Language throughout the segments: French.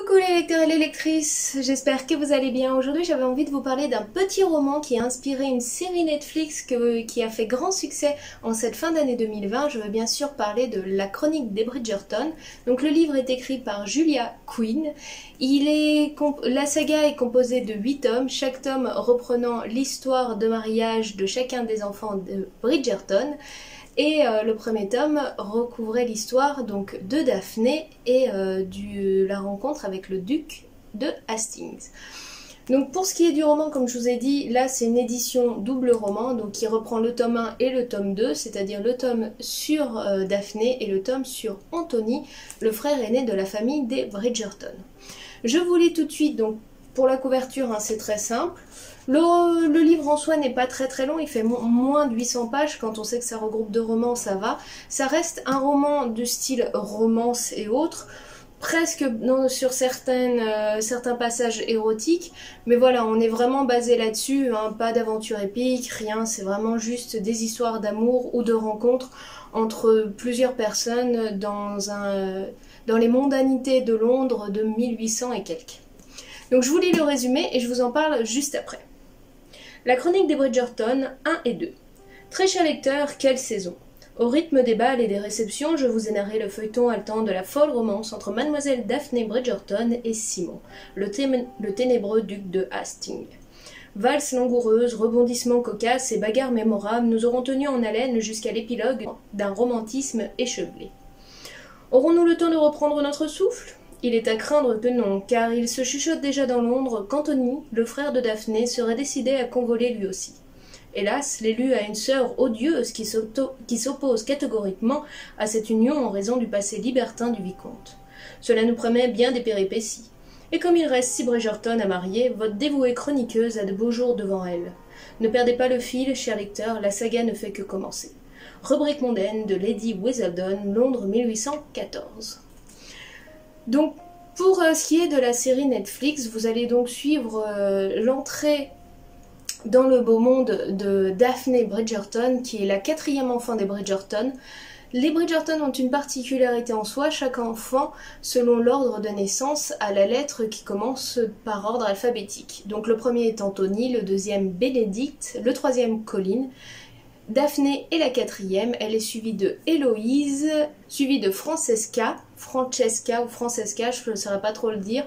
Coucou les lecteurs et les lectrices, j'espère que vous allez bien. Aujourd'hui j'avais envie de vous parler d'un petit roman qui a inspiré une série Netflix qui a fait grand succès en cette fin d'année 2020. Je veux bien sûr parler de La Chronique des Bridgerton. Donc le livre est écrit par Julia Quinn. La saga est composée de 8 tomes, chaque tome reprenant l'histoire de mariage de chacun des enfants de Bridgerton. Et le premier tome recouvrait l'histoire donc de Daphné et la rencontre avec le duc de Hastings. Donc pour ce qui est du roman, comme je vous ai dit, là c'est une édition double roman, donc qui reprend le tome 1 et le tome 2, c'est-à-dire le tome sur Daphné et le tome sur Anthony, le frère aîné de la famille des Bridgerton. Je vous lis tout de suite, donc pour la couverture, hein, c'est très simple. Le livre en soi n'est pas très long, il fait moins de 800 pages, quand on sait que ça regroupe 2 romans, ça va. Ça reste un roman de style romance et autres, presque sur certains passages érotiques, mais voilà, on est vraiment basé là-dessus, hein, pas d'aventure épique, rien, c'est vraiment juste des histoires d'amour ou de rencontres entre plusieurs personnes dans les mondanités de Londres de 1800 et quelques. Donc je vous lis le résumé et je vous en parle juste après. La Chronique des Bridgerton 1 et 2. Très cher lecteur, quelle saison! Au rythme des bals et des réceptions, je vous ai narré le feuilleton haletant de la folle romance entre mademoiselle Daphné Bridgerton et Simon, le ténébreux duc de Hastings. Valses langoureuses, rebondissements cocasses et bagarres mémorables nous auront tenus en haleine jusqu'à l'épilogue d'un romantisme échevelé. Aurons-nous le temps de reprendre notre souffle ? Il est à craindre que non, car il se chuchote déjà dans Londres qu'Anthony, le frère de Daphné, serait décidé à convoler lui aussi. Hélas, l'élu a une sœur odieuse qui s'oppose catégoriquement à cette union en raison du passé libertin du vicomte. Cela nous promet bien des péripéties. Et comme il reste 6 Bridgerton à marier, votre dévouée chroniqueuse a de beaux jours devant elle. Ne perdez pas le fil, cher lecteur, la saga ne fait que commencer. Rubrique mondaine de Lady Whistledown, Londres 1814. Donc, pour ce qui est de la série Netflix, vous allez donc suivre l'entrée dans le beau monde de Daphné Bridgerton, qui est la 4e enfant des Bridgerton. Les Bridgerton ont une particularité en soi, chaque enfant, selon l'ordre de naissance, a la lettre qui commence par ordre alphabétique. Donc le premier est Anthony, le deuxième Bénédicte, le troisième Colin. Daphné est la 4e, elle est suivie de Héloïse, suivie de Francesca ou Francesca, je ne saurais pas trop le dire,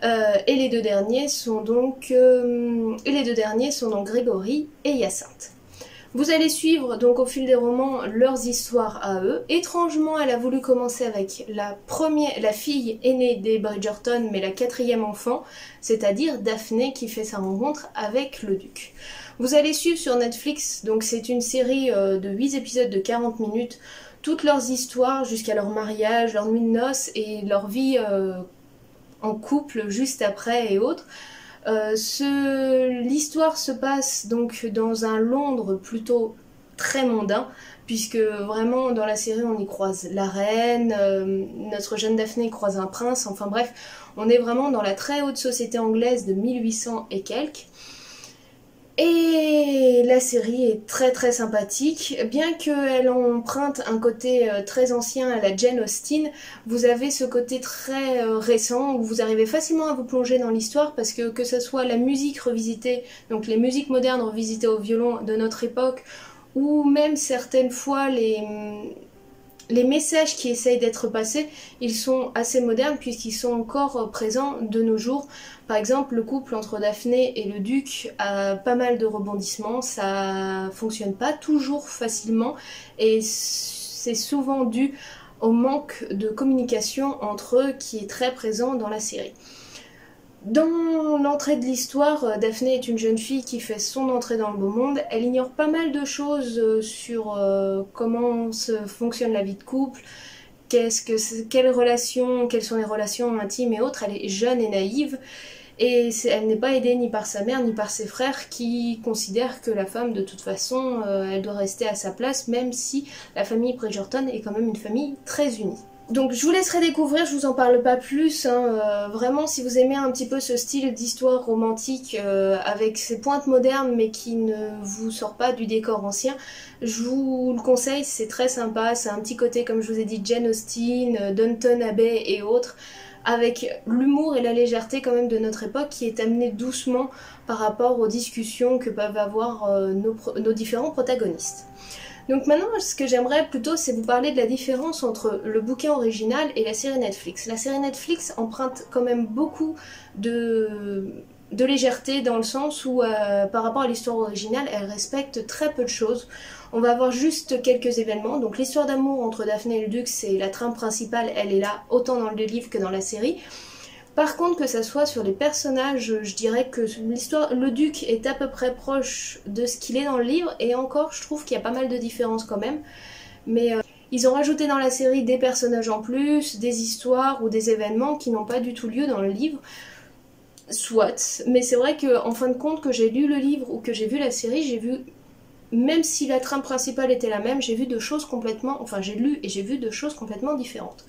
et les deux derniers sont donc Grégory et Hyacinthe. Vous allez suivre donc au fil des romans leurs histoires à eux. Étrangement, elle a voulu commencer avec la fille aînée des Bridgerton, mais la 4e enfant, c'est-à-dire Daphné qui fait sa rencontre avec le duc. Vous allez suivre sur Netflix, donc c'est une série de 8 épisodes de 40 minutes, toutes leurs histoires jusqu'à leur mariage, leur nuit de noces et leur vie en couple juste après et autres. L'histoire se passe donc dans un Londres plutôt très mondain, puisque vraiment dans la série on y croise la reine, notre jeune Daphné croise un prince, enfin bref, on est vraiment dans la très haute société anglaise de 1800 et quelques. Et la série est très sympathique, bien qu'elle emprunte un côté très ancien à la Jane Austen, vous avez ce côté très récent où vous arrivez facilement à vous plonger dans l'histoire parce que ce soit la musique revisitée, donc les musiques modernes revisitées au violon de notre époque, ou même certaines fois les messages qui essayent d'être passés, ils sont assez modernes puisqu'ils sont encore présents de nos jours. Par exemple, le couple entre Daphné et le duc a pas mal de rebondissements, ça fonctionne pas toujours facilement et c'est souvent dû au manque de communication entre eux qui est très présent dans la série. Dans l'entrée de l'histoire, Daphné est une jeune fille qui fait son entrée dans le beau monde. Elle ignore pas mal de choses sur comment fonctionne la vie de couple, quelles sont les relations intimes et autres. Elle est jeune et naïve et elle n'est pas aidée ni par sa mère ni par ses frères qui considèrent que la femme de toute façon elle doit rester à sa place même si la famille Bridgerton est quand même une famille très unie. Donc je vous laisserai découvrir, je vous en parle pas plus, hein, vraiment si vous aimez un petit peu ce style d'histoire romantique avec ses pointes modernes mais qui ne vous sort pas du décor ancien, je vous le conseille, c'est très sympa, c'est un petit côté comme je vous ai dit Jane Austen, Downton Abbey et autres. avec l'humour et la légèreté quand même de notre époque qui est amené doucement par rapport aux discussions que peuvent avoir nos différents protagonistes. Donc maintenant, ce que j'aimerais plutôt, c'est vous parler de la différence entre le bouquin original et la série Netflix. La série Netflix emprunte quand même beaucoup de légèreté dans le sens où, par rapport à l'histoire originale, elle respecte très peu de choses. On va avoir juste quelques événements. Donc l'histoire d'amour entre Daphné et le Duc, c'est la trame principale, elle est là autant dans le livre que dans la série. Par contre, que ça soit sur les personnages, je dirais que le Duc est à peu près proche de ce qu'il est dans le livre, et encore, je trouve qu'il y a pas mal de différences quand même. Mais ils ont rajouté dans la série des personnages en plus, des histoires ou des événements qui n'ont pas du tout lieu dans le livre. Soit, mais c'est vrai qu'en fin de compte, que j'ai lu le livre ou que j'ai vu la série, j'ai vu, même si la trame principale était la même, j'ai vu de choses complètement, enfin j'ai lu et j'ai vu de choses complètement différentes.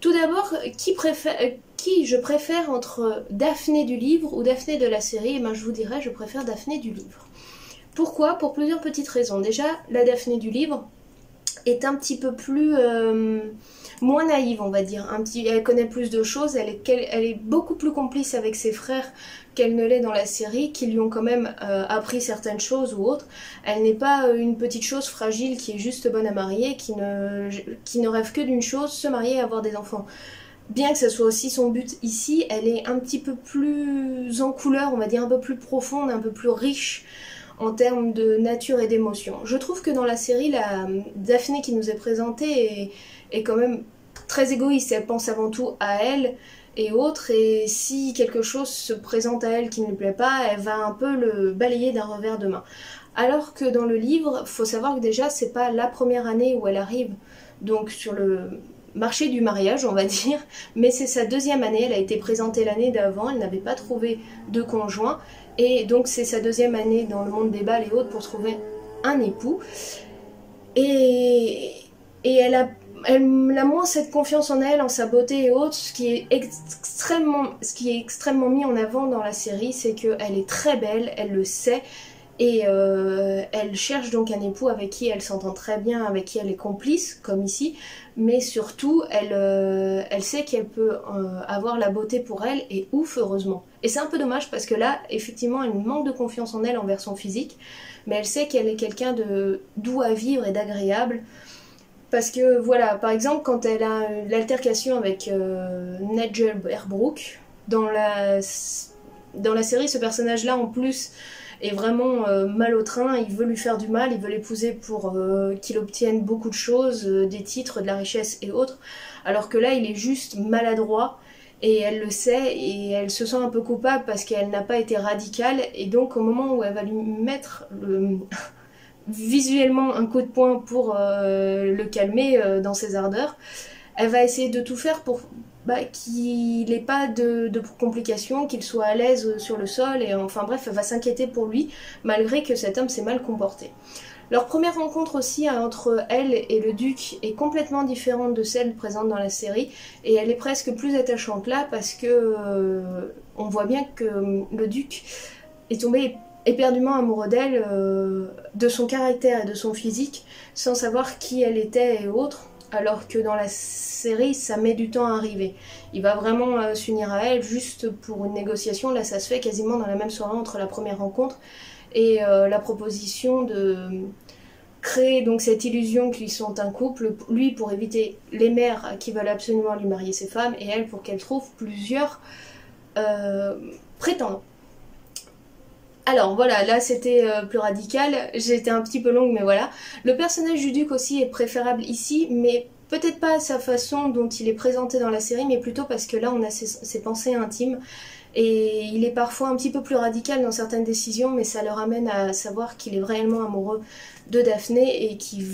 Tout d'abord, qui je préfère entre Daphné du livre ou Daphné de la série? Et ben je vous dirais, je préfère Daphné du livre. Pourquoi? Pour plusieurs petites raisons. Déjà, la Daphné du livre est un petit peu plus moins naïve, on va dire. Elle connaît plus de choses, elle est beaucoup plus complice avec ses frères qu'elle ne l'est dans la série, qui lui ont quand même appris certaines choses ou autres. Elle n'est pas une petite chose fragile qui est juste bonne à marier, qui ne rêve que d'une chose, se marier et avoir des enfants. Bien que ce soit aussi son but ici, elle est un petit peu plus en couleur, on va dire un peu plus profonde, un peu plus riche en termes de nature et d'émotion. Je trouve que dans la série, la Daphné qui nous est présentée est quand même très égoïste. Elle pense avant tout à elle et autres, et si quelque chose se présente à elle qui ne lui plaît pas, elle va un peu le balayer d'un revers de main. Alors que dans le livre, faut savoir que déjà c'est pas la première année où elle arrive donc sur le marché du mariage, on va dire, mais c'est sa deuxième année. Elle a été présentée l'année d'avant, elle n'avait pas trouvé de conjoint, et donc c'est sa deuxième année dans le monde des bals et autres pour trouver un époux. Et elle a moins cette confiance en elle, en sa beauté et autres. Ce qui est extrêmement mis en avant dans la série, c'est qu'elle est très belle, elle le sait, et elle cherche donc un époux avec qui elle s'entend très bien, avec qui elle est complice, comme ici, mais surtout elle sait qu'elle peut avoir la beauté pour elle, et ouf, heureusement. Et c'est un peu dommage parce que là, effectivement, elle manque de confiance en elle envers son physique, mais elle sait qu'elle est quelqu'un de doux à vivre et d'agréable. Parce que voilà, par exemple, quand elle a l'altercation avec Nigel Berbrook, dans la série, ce personnage-là en plus est vraiment mal au train, il veut lui faire du mal, il veut l'épouser pour qu'il obtienne beaucoup de choses, des titres, de la richesse et autres, alors que là il est juste maladroit, et elle le sait, et elle se sent un peu coupable parce qu'elle n'a pas été radicale, et donc au moment où elle va lui mettre visuellement un coup de poing pour le calmer dans ses ardeurs, elle va essayer de tout faire pour qu'il n'ait pas de complications, qu'il soit à l'aise sur le sol, et enfin bref, elle va s'inquiéter pour lui, malgré que cet homme s'est mal comporté. Leur première rencontre aussi entre elle et le duc est complètement différente de celle présente dans la série, et elle est presque plus attachante là, parce que on voit bien que le duc est tombé éperdument amoureux d'elle, de son caractère et de son physique, sans savoir qui elle était et autres, alors que dans la série, ça met du temps à arriver. Il va vraiment s'unir à elle juste pour une négociation. Là, ça se fait quasiment dans la même soirée entre la première rencontre et la proposition de créer donc cette illusion qu'ils sont un couple, lui pour éviter les mères qui veulent absolument lui marier ses femmes, et elle pour qu'elle trouve plusieurs prétendants. Alors voilà, là c'était plus radical, j'ai été un petit peu longue, mais voilà. Le personnage du duc aussi est préférable ici, mais peut-être pas à sa façon dont il est présenté dans la série, mais plutôt parce que là on a ses pensées intimes, et il est parfois un petit peu plus radical dans certaines décisions, mais ça le ramène à savoir qu'il est réellement amoureux de Daphné et qu'il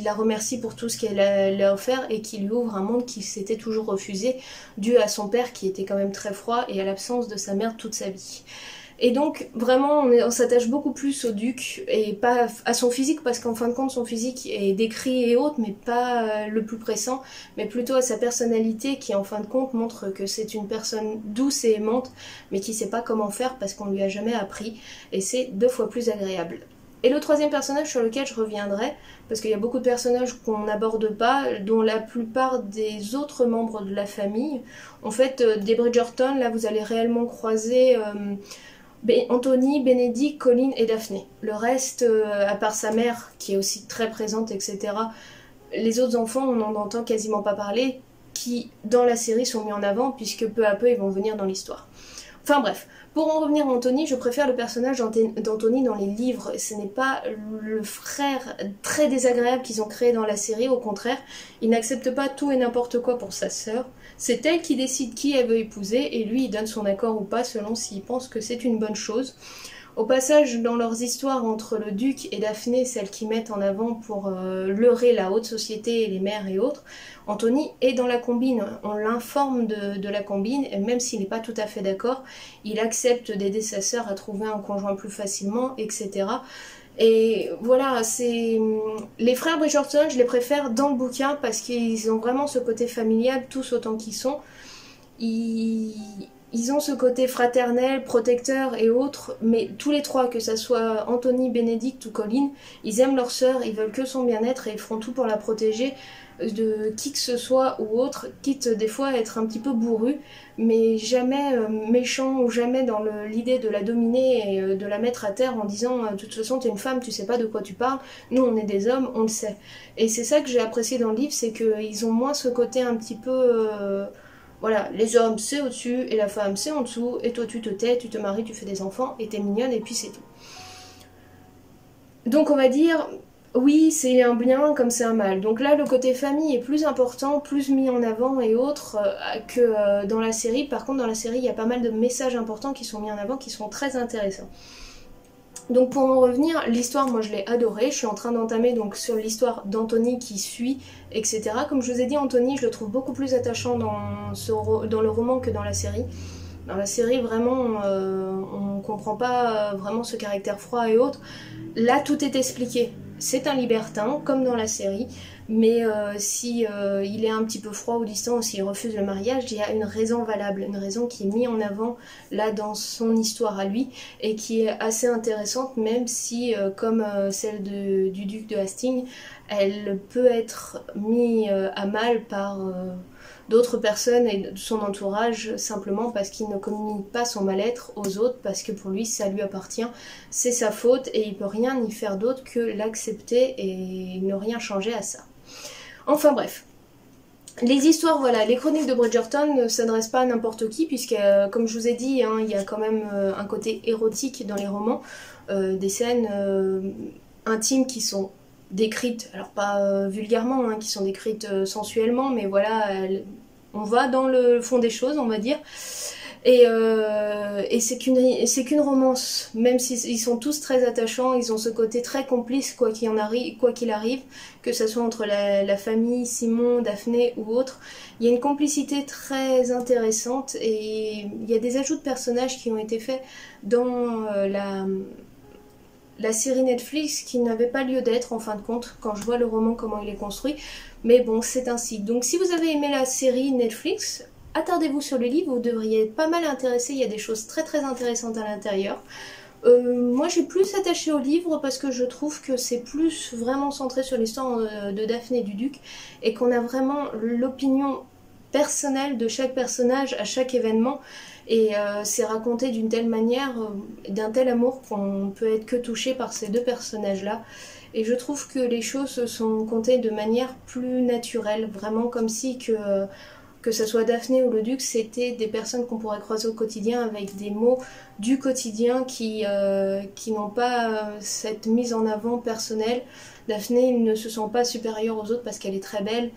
la remercie pour tout ce qu'elle a offert, et qu'il lui ouvre un monde qui s'était toujours refusé, dû à son père qui était quand même très froid et à l'absence de sa mère toute sa vie. Et donc vraiment on s'attache beaucoup plus au duc et pas à son physique, parce qu'en fin de compte son physique est décrit et autres, mais pas le plus pressant, mais plutôt à sa personnalité qui en fin de compte montre que c'est une personne douce et aimante, mais qui sait pas comment faire parce qu'on lui a jamais appris, et c'est 2 fois plus agréable. Et le troisième personnage sur lequel je reviendrai, parce qu'il y a beaucoup de personnages qu'on n'aborde pas, dont la plupart des autres membres de la famille. En fait, des Bridgerton, là vous allez réellement croiser Anthony, Benedict, Colin et Daphné. Le reste, à part sa mère, qui est aussi très présente, etc., les autres enfants, on n'en entend quasiment pas parler, qui dans la série sont mis en avant, puisque peu à peu ils vont venir dans l'histoire. Enfin bref, pour en revenir à Anthony, je préfère le personnage d'Anthony dans les livres. Ce n'est pas le frère très désagréable qu'ils ont créé dans la série, au contraire, il n'accepte pas tout et n'importe quoi pour sa sœur. C'est elle qui décide qui elle veut épouser et lui il donne son accord ou pas selon s'il pense que c'est une bonne chose. Au passage, dans leurs histoires entre le duc et Daphné, celles qui mettent en avant pour leurrer la haute société, les mères et autres, Anthony est dans la combine. On l'informe de la combine, et même s'il n'est pas tout à fait d'accord, il accepte d'aider sa sœur à trouver un conjoint plus facilement, etc. Et voilà, c'est les frères Bridgerton, je les préfère dans le bouquin parce qu'ils ont vraiment ce côté familial, tous autant qu'ils sont. Ils ont ce côté fraternel, protecteur et autres, mais tous les trois, que ça soit Anthony, Benedict ou Colin, ils aiment leur sœur, ils veulent que son bien-être et ils feront tout pour la protéger de qui que ce soit ou autre, quitte des fois à être un petit peu bourru, mais jamais méchant ou jamais dans l'idée de la dominer et de la mettre à terre en disant de toute façon t'es une femme, tu sais pas de quoi tu parles, nous on est des hommes, on le sait. Et c'est ça que j'ai apprécié dans le livre, c'est qu'ils ont moins ce côté un petit peu... voilà, les hommes c'est au-dessus et la femme c'est en dessous, et toi tu te tais, tu te maries, tu fais des enfants et t'es mignonne et puis c'est tout. Donc on va dire, oui c'est un bien comme c'est un mal. Donc là le côté famille est plus important, plus mis en avant et autres que dans la série. Par contre dans la série il y a pas mal de messages importants qui sont mis en avant, qui sont très intéressants. Donc pour en revenir, l'histoire moi je l'ai adorée, je suis en train d'entamer donc sur l'histoire d'Anthony qui suit, etc. Comme je vous ai dit, Anthony je le trouve beaucoup plus attachant dans le roman que dans la série. Dans la série vraiment on comprend pas vraiment ce caractère froid et autres. Là tout est expliqué, c'est un libertin comme dans la série, mais si il est un petit peu froid ou distant, s'il refuse le mariage, il y a une raison valable, une raison qui est mise en avant là dans son histoire à lui et qui est assez intéressante, même si comme celle du duc de Hastings, elle peut être mise à mal par d'autres personnes et de son entourage simplement parce qu'il ne communique pas son mal-être aux autres, parce que pour lui ça lui appartient, c'est sa faute et il peut rien y faire d'autre que l'accepter et ne rien changer à ça. Enfin bref. Les histoires, voilà, les chroniques de Bridgerton ne s'adressent pas à n'importe qui, puisque comme je vous ai dit, hein, il y a quand même un côté érotique dans les romans, des scènes intimes qui sont décrites, alors pas vulgairement, hein, qui sont décrites sensuellement, mais voilà, on va dans le fond des choses, on va dire. Et c'est qu'une romance, même s'ils sont tous très attachants, ils ont ce côté très complice quoi qu'il arrive, que ce soit entre la famille, Simon, Daphné ou autre. Il y a une complicité très intéressante et il y a des ajouts de personnages qui ont été faits dans la série Netflix qui n'avait pas lieu d'être en fin de compte, quand je vois le roman comment il est construit. Mais bon, c'est ainsi. Donc si vous avez aimé la série Netflix, attardez-vous sur le livre, vous devriez être pas mal intéressé, il y a des choses très très intéressantes à l'intérieur. Moi j'ai plus attaché au livre parce que je trouve que c'est plus vraiment centré sur l'histoire de Daphné et du Duc et qu'on a vraiment l'opinion personnelle de chaque personnage à chaque événement et c'est raconté d'une telle manière, d'un tel amour qu'on peut être que touché par ces deux personnages-là. Et je trouve que les choses sont contées de manière plus naturelle, vraiment comme si que ce soit Daphné ou le Duc, c'était des personnes qu'on pourrait croiser au quotidien avec des mots du quotidien qui n'ont pas cette mise en avant personnelle. Daphné ne se sent pas supérieure aux autres parce qu'elle est très belle.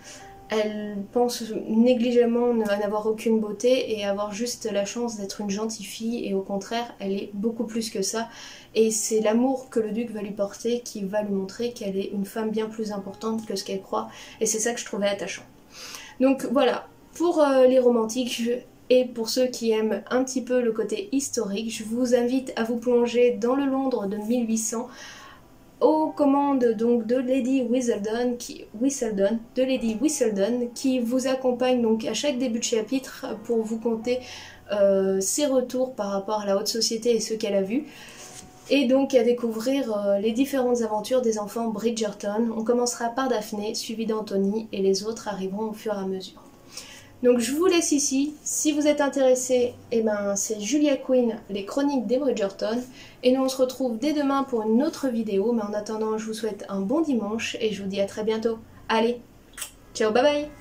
Elle pense négligemment n'avoir aucune beauté et avoir juste la chance d'être une gentille fille et au contraire, elle est beaucoup plus que ça. Et c'est l'amour que le Duc va lui porter qui va lui montrer qu'elle est une femme bien plus importante que ce qu'elle croit et c'est ça que je trouvais attachant. Donc voilà. Pour les romantiques et pour ceux qui aiment un petit peu le côté historique, je vous invite à vous plonger dans le Londres de 1800 aux commandes donc de Lady Whistledown qui vous accompagne donc à chaque début de chapitre pour vous conter ses retours par rapport à la haute société et ce qu'elle a vu. et donc à découvrir les différentes aventures des enfants Bridgerton. On commencera par Daphné, suivi d'Anthony, et les autres arriveront au fur et à mesure. Donc je vous laisse ici, si vous êtes intéressés, eh ben, c'est Julia Quinn, les chroniques des Bridgerton, et nous on se retrouve dès demain pour une autre vidéo, mais en attendant je vous souhaite un bon dimanche et je vous dis à très bientôt. Allez, ciao, bye bye.